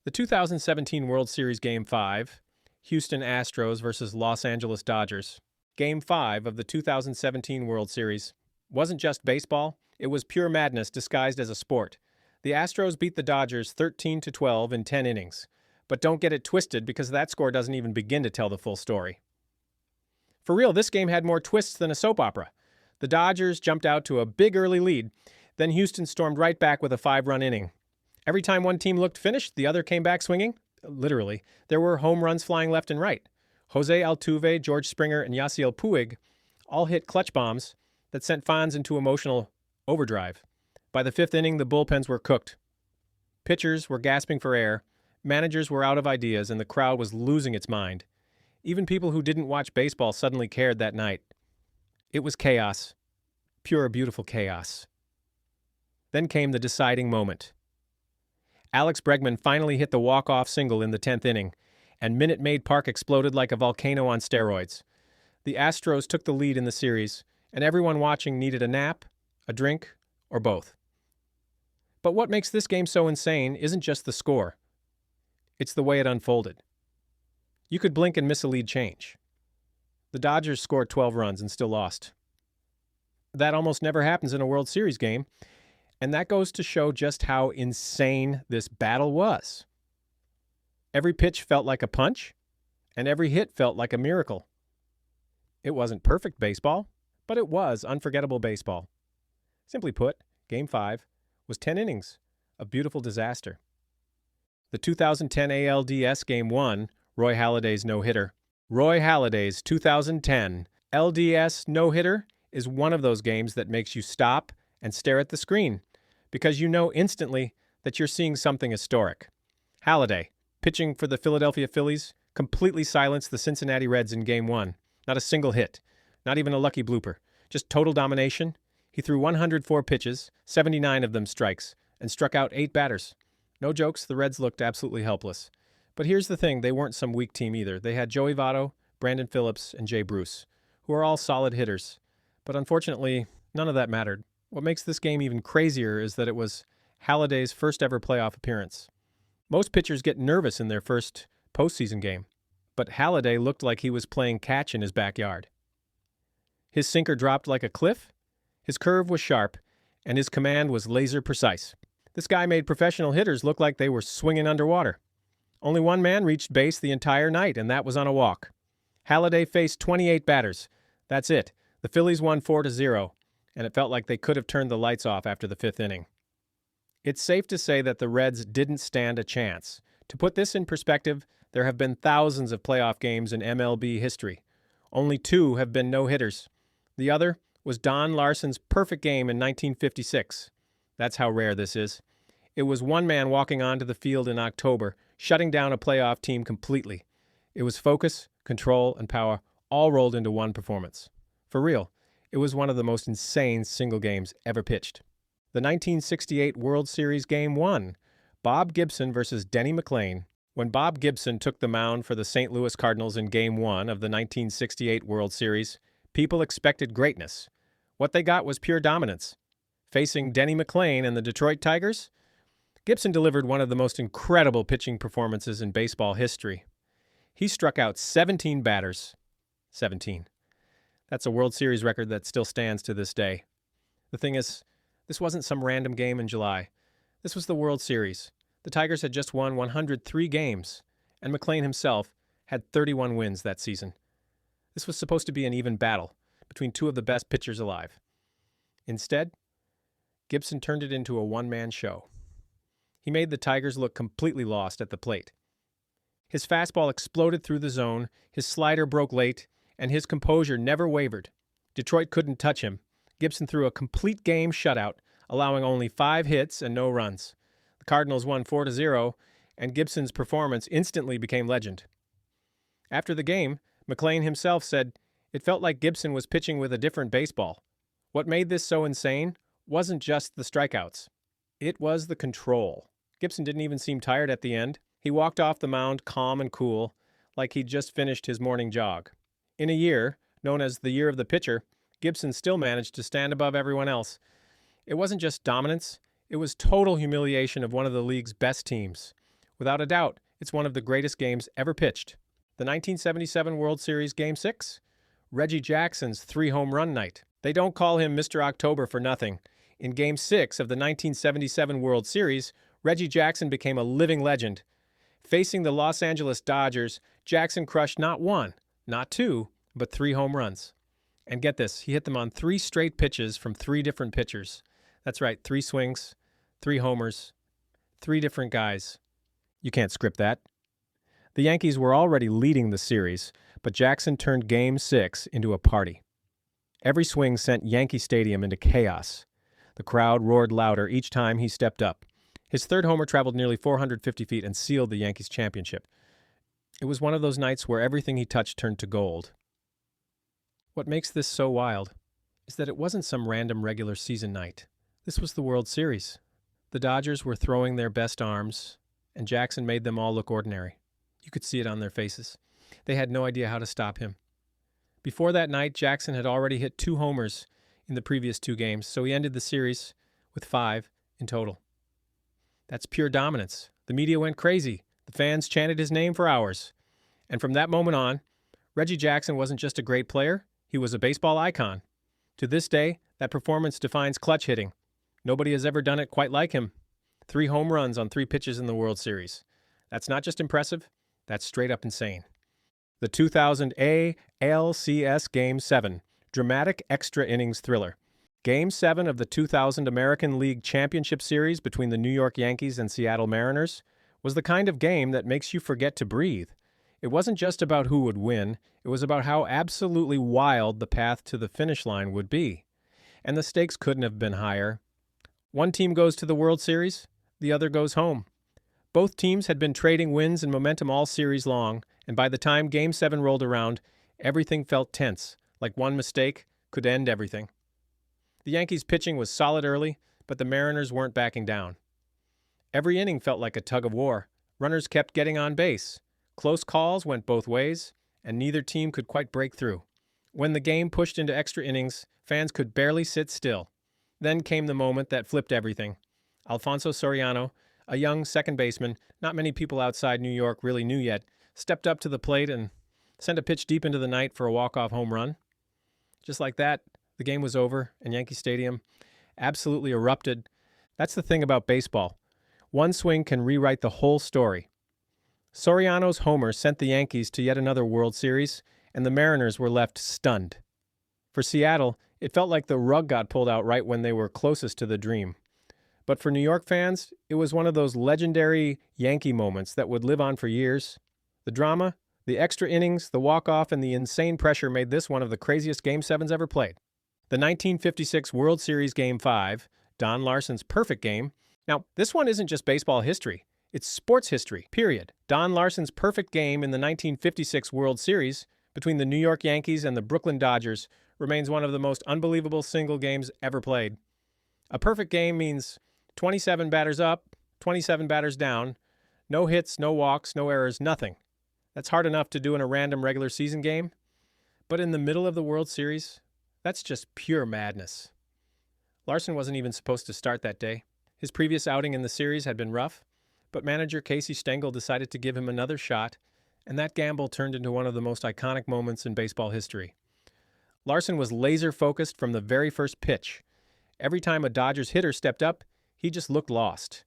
The 2017 World Series Game 5, Houston Astros versus Los Angeles Dodgers. Game 5 of the 2017 World Series wasn't just baseball, it was pure madness disguised as a sport. The Astros beat the Dodgers 13-12 in 10 innings. But don't get it twisted because that score doesn't even begin to tell the full story. For real, this game had more twists than a soap opera. The Dodgers jumped out to a big early lead, then Houston stormed right back with a 5-run inning. Every time one team looked finished, the other came back swinging. Literally, there were home runs flying left and right. Jose Altuve, George Springer, and Yasiel Puig all hit clutch bombs that sent fans into emotional overdrive. By the 5th inning, the bullpens were cooked. Pitchers were gasping for air, managers were out of ideas, and the crowd was losing its mind. Even people who didn't watch baseball suddenly cared that night. It was chaos. Pure, beautiful chaos. Then came the deciding moment. Alex Bregman finally hit the walk-off single in the 10th inning, and Minute Maid Park exploded like a volcano on steroids. The Astros took the lead in the series, and everyone watching needed a nap, a drink, or both. But what makes this game so insane isn't just the score. It's the way it unfolded. You could blink and miss a lead change. The Dodgers scored 12 runs and still lost. That almost never happens in a World Series game, and that goes to show just how insane this battle was. Every pitch felt like a punch, and every hit felt like a miracle. It wasn't perfect baseball, but it was unforgettable baseball. Simply put, Game 5 was 10 innings of beautiful disaster. The 2010 ALDS Game 1, Roy Halladay's no-hitter. Roy Halladay's 2010 LDS no-hitter is one of those games that makes you stop and stare at the screen, because you know instantly that you're seeing something historic. Halladay, pitching for the Philadelphia Phillies, completely silenced the Cincinnati Reds in Game 1. Not a single hit, not even a lucky blooper, just total domination. He threw 104 pitches, 79 of them strikes, and struck out 8 batters. No jokes, the Reds looked absolutely helpless. But here's the thing, they weren't some weak team either. They had Joey Votto, Brandon Phillips, and Jay Bruce, who are all solid hitters. But unfortunately, none of that mattered. What makes this game even crazier is that it was Halladay's first ever playoff appearance. Most pitchers get nervous in their first postseason game, but Halladay looked like he was playing catch in his backyard. His sinker dropped like a cliff, his curve was sharp, and his command was laser precise. This guy made professional hitters look like they were swinging underwater. Only one man reached base the entire night, and that was on a walk. Halladay faced 28 batters. That's it. The Phillies won 4-0. And it felt like they could have turned the lights off after the 5th inning. It's safe to say that the Reds didn't stand a chance. To put this in perspective, there have been thousands of playoff games in MLB history. Only 2 have been no-hitters. The other was Don Larsen's perfect game in 1956. That's how rare this is. It was one man walking onto the field in October, shutting down a playoff team completely. It was focus, control, and power all rolled into one performance. For real. It was one of the most insane single games ever pitched. The 1968 World Series Game 1, Bob Gibson versus Denny McLain. When Bob Gibson took the mound for the St. Louis Cardinals in Game 1 of the 1968 World Series, people expected greatness. What they got was pure dominance. Facing Denny McLain and the Detroit Tigers, Gibson delivered one of the most incredible pitching performances in baseball history. He struck out 17 batters. 17. That's a World Series record that still stands to this day. The thing is, this wasn't some random game in July. This was the World Series. The Tigers had just won 103 games, and McLain himself had 31 wins that season. This was supposed to be an even battle between 2 of the best pitchers alive. Instead, Gibson turned it into a one-man show. He made the Tigers look completely lost at the plate. His fastball exploded through the zone, his slider broke late, and his composure never wavered. Detroit couldn't touch him. Gibson threw a complete game shutout, allowing only 5 hits and no runs. The Cardinals won 4-0, and Gibson's performance instantly became legend. After the game, McLain himself said, "It felt like Gibson was pitching with a different baseball." What made this so insane wasn't just the strikeouts. It was the control. Gibson didn't even seem tired at the end. He walked off the mound calm and cool, like he'd just finished his morning jog. In a year, known as the Year of the Pitcher, Gibson still managed to stand above everyone else. It wasn't just dominance, it was total humiliation of one of the league's best teams. Without a doubt, it's one of the greatest games ever pitched. The 1977 World Series Game 6? Reggie Jackson's 3-home run night. They don't call him Mr. October for nothing. In Game 6 of the 1977 World Series, Reggie Jackson became a living legend. Facing the Los Angeles Dodgers, Jackson crushed not one, not two, but 3 home runs. And get this, he hit them on 3 straight pitches from 3 different pitchers. That's right, 3 swings, 3 homers, 3 different guys. You can't script that. The Yankees were already leading the series, but Jackson turned Game 6 into a party. Every swing sent Yankee Stadium into chaos. The crowd roared louder each time he stepped up. His 3rd homer traveled nearly 450 feet and sealed the Yankees' championship. It was one of those nights where everything he touched turned to gold. What makes this so wild is that it wasn't some random regular season night. This was the World Series. The Dodgers were throwing their best arms, and Jackson made them all look ordinary. You could see it on their faces. They had no idea how to stop him. Before that night, Jackson had already hit 2 homers in the previous 2 games, so he ended the series with 5 in total. That's pure dominance. The media went crazy. The fans chanted his name for hours. And from that moment on, Reggie Jackson wasn't just a great player, he was a baseball icon. To this day, that performance defines clutch hitting. Nobody has ever done it quite like him. 3 home runs on 3 pitches in the World Series. That's not just impressive, that's straight up insane. The 2000 ALCS Game 7, dramatic extra innings thriller. Game 7 of the 2000 American League Championship Series between the New York Yankees and Seattle Mariners was the kind of game that makes you forget to breathe. It wasn't just about who would win, it was about how absolutely wild the path to the finish line would be. And the stakes couldn't have been higher. One team goes to the World Series, the other goes home. Both teams had been trading wins and momentum all series long, and by the time Game 7 rolled around, everything felt tense, like one mistake could end everything. The Yankees' pitching was solid early, but the Mariners weren't backing down. Every inning felt like a tug of war. Runners kept getting on base. Close calls went both ways, and neither team could quite break through. When the game pushed into extra innings, fans could barely sit still. Then came the moment that flipped everything. Alfonso Soriano, a young second baseman not many people outside New York really knew yet, stepped up to the plate and sent a pitch deep into the night for a walk-off home run. Just like that, the game was over, and Yankee Stadium absolutely erupted. That's the thing about baseball. One swing can rewrite the whole story. Soriano's homer sent the Yankees to yet another World Series, and the Mariners were left stunned. For Seattle, it felt like the rug got pulled out right when they were closest to the dream. But for New York fans, it was one of those legendary Yankee moments that would live on for years. The drama, the extra innings, the walk-off, and the insane pressure made this one of the craziest Game 7s ever played. The 1956 World Series Game 5, Don Larsen's perfect game. Now, this one isn't just baseball history. It's sports history, period. Don Larsen's perfect game in the 1956 World Series between the New York Yankees and the Brooklyn Dodgers remains one of the most unbelievable single games ever played. A perfect game means 27 batters up, 27 batters down, no hits, no walks, no errors, nothing. That's hard enough to do in a random regular season game, but in the middle of the World Series, that's just pure madness. Larsen wasn't even supposed to start that day. His previous outing in the series had been rough, but manager Casey Stengel decided to give him another shot, and that gamble turned into one of the most iconic moments in baseball history. Larsen was laser-focused from the very first pitch. Every time a Dodgers hitter stepped up, he just looked lost.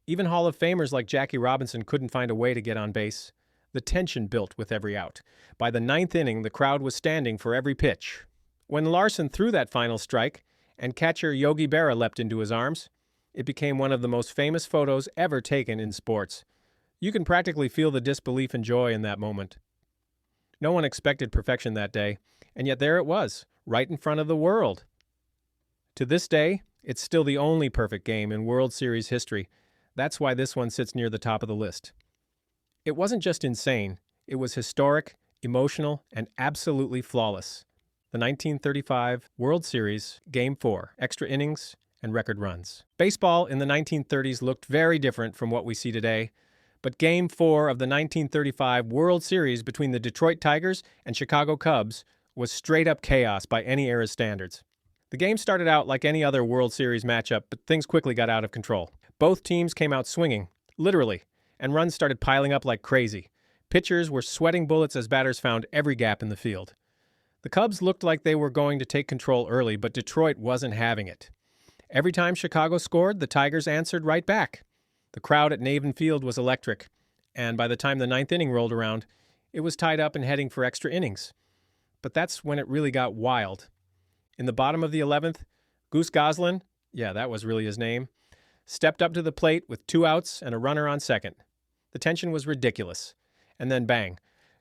Even Hall of Famers like Jackie Robinson couldn't find a way to get on base. The tension built with every out. By the 9th inning, the crowd was standing for every pitch. When Larsen threw that final strike, and catcher Yogi Berra leapt into his arms, it became one of the most famous photos ever taken in sports. You can practically feel the disbelief and joy in that moment. No one expected perfection that day, and yet there it was, right in front of the world. To this day, it's still the only perfect game in World Series history. That's why this one sits near the top of the list. It wasn't just insane, it was historic, emotional, and absolutely flawless. The 1935 World Series, Game 4, extra innings, and record runs. Baseball in the 1930s looked very different from what we see today, but Game 4 of the 1935 World Series between the Detroit Tigers and Chicago Cubs was straight-up chaos by any era's standards. The game started out like any other World Series matchup, but things quickly got out of control. Both teams came out swinging, literally, and runs started piling up like crazy. Pitchers were sweating bullets as batters found every gap in the field. The Cubs looked like they were going to take control early, but Detroit wasn't having it. Every time Chicago scored, the Tigers answered right back. The crowd at Navin Field was electric, and by the time the ninth inning rolled around, it was tied up and heading for extra innings. But that's when it really got wild. In the bottom of the 11th, Goose Goslin, yeah, that was really his name, stepped up to the plate with 2 outs and a runner on second. The tension was ridiculous. And then bang,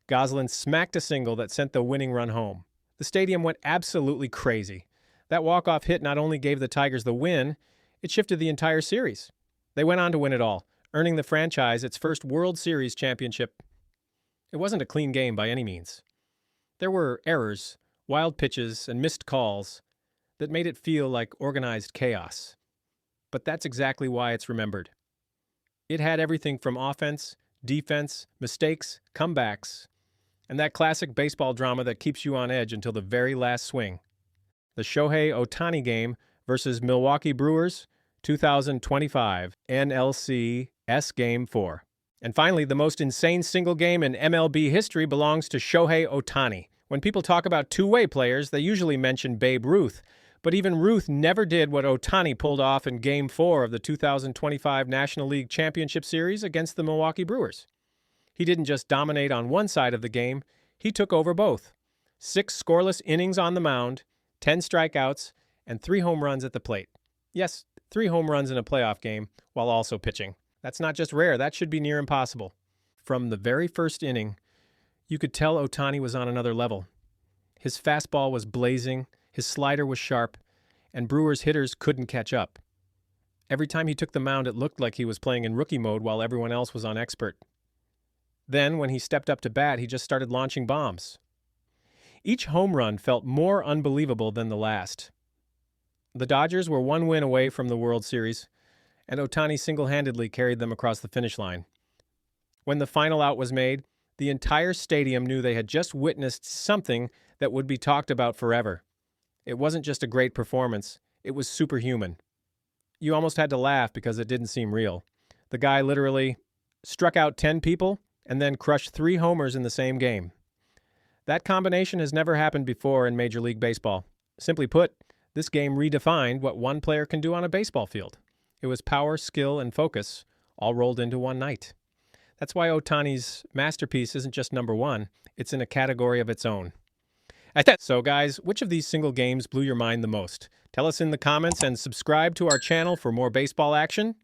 Goslin smacked a single that sent the winning run home. The stadium went absolutely crazy. That walk-off hit not only gave the Tigers the win, it shifted the entire series. They went on to win it all, earning the franchise its first World Series championship. It wasn't a clean game by any means. There were errors, wild pitches, and missed calls that made it feel like organized chaos. But that's exactly why it's remembered. It had everything from offense, defense, mistakes, comebacks, and that classic baseball drama that keeps you on edge until the very last swing. The Shohei Ohtani game versus Milwaukee Brewers, 2025 NLCS Game 4. And finally, the most insane single game in MLB history belongs to Shohei Ohtani. When people talk about two-way players, they usually mention Babe Ruth. But even Ruth never did what Ohtani pulled off in Game 4 of the 2025 National League Championship Series against the Milwaukee Brewers. He didn't just dominate on one side of the game, he took over both. 6 scoreless innings on the mound, 10 strikeouts, and 3 home runs at the plate. Yes, 3 home runs in a playoff game while also pitching. That's not just rare, that should be near impossible. From the very first inning, you could tell Ohtani was on another level. His fastball was blazing, his slider was sharp, and Brewers hitters couldn't catch up. Every time he took the mound, it looked like he was playing in rookie mode while everyone else was on expert. Then, when he stepped up to bat, he just started launching bombs. Each home run felt more unbelievable than the last. The Dodgers were 1 win away from the World Series, and Ohtani single-handedly carried them across the finish line. When the final out was made, the entire stadium knew they had just witnessed something that would be talked about forever. It wasn't just a great performance, it was superhuman. You almost had to laugh because it didn't seem real. The guy literally struck out 10 people and then crushed 3 homers in the same game. That combination has never happened before in Major League Baseball. Simply put, this game redefined what one player can do on a baseball field. It was power, skill, and focus all rolled into one night. That's why Ohtani's masterpiece isn't just number 1, it's in a category of its own. So guys, which of these single games blew your mind the most? Tell us in the comments and subscribe to our channel for more baseball action.